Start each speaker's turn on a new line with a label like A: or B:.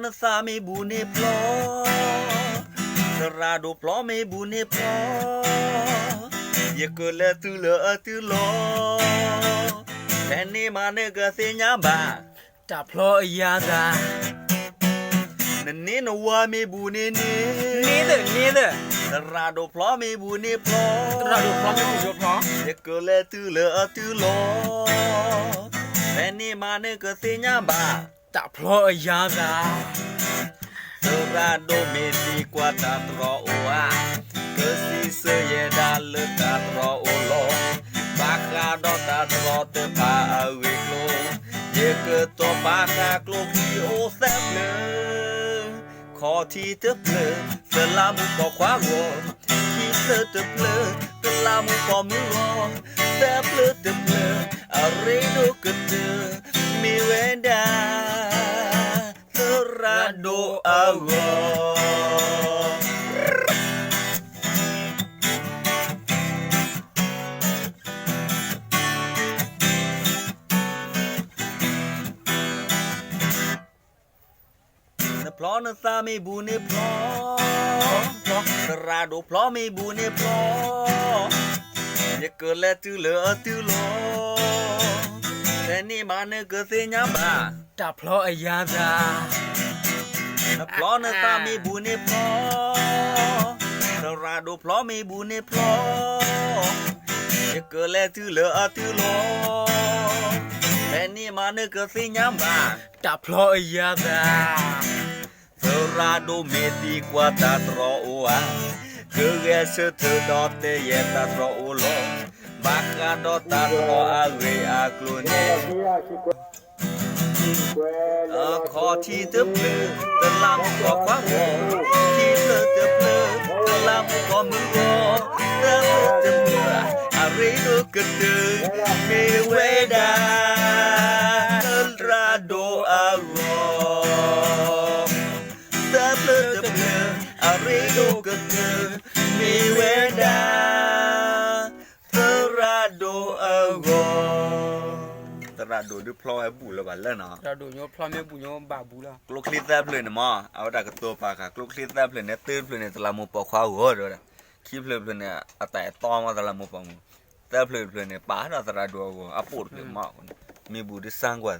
A: นสามีบุญพลอสระดูพลอไม่บุญพลออย่าเกิดแล้วตื้อเลอตื้อลอแทนนี่มาเนกเสียญาบา
B: จับพลอยาดา
A: นั่นนี่นว่าไม่บุญ
B: นี่เด้อ
A: สระดูพลอไม่บุญพลอ
B: สระดูพลอไม่บุญพลอ
A: อย่าเกิดแล้วตื้อเลอตื้อลอแทนนี่มาเนกเสียญาบา
B: จับพลอยาดา
A: สระดูไม่ดีกว่าตาตรอโออาก็สิเสียดาเลตาตรอโอโลปากกาดอตาตรอเตปาอเวกโลเยกตัวปากกากลูกีโอแซบเลยขอที่เตเพลสลามุปอควาวที่เตเตเพลสลามุปอมือวแซบเพลเตเพลอะไรดูกเตมีเวดาสระดูอาวพลอนสามีบุญพลอสระดูพลอไม่บุญพลออย่าเกิดแล้วตื้อเลอตื้อลอแต่นี่มาเนเกิดเสียญาบา
B: จับพลอยาดา
A: พลอนสามีบุญพลอสระดูพลอไม่บุญพลออย่าเกิดแล้วตื้อเลอตื้อลอแต่นี่มาเนเกิดเสียญาบา
B: จับพลอยาดา
A: สระดูไม่ดีกว่าตาตรอโออาคือแกเสือเธอดอเตยตาตรอโอโลบากาดอตาตรออาเวอากลูเนขอที่เตเพลตะลำก็คว้าวที่เธอเตเพลตะลำก็มือวอเตเพลเตเพลอะไรดูกระตือมีเวดาสระดูอาวอะไรดูก็คือมีเวดาสระดูอาวสระดูดูพลอยบุละบัลเลนะ
B: สระดูโยพลอยไม่บุโยบาบุละ
A: กลุกลิดแซบเลยนะมั้งเอาแต่กระตัวปากกลุกลิดแซบเลยเนี่ยตื่นเลยตะลามุปอควาหัวด้วยคิดเลยเนี่ยแต่ตอมาตะลามุปอแซบเลยเนี่ยป้าเราสระดูอปูดเลยมากมีบุตรสร้างกว่า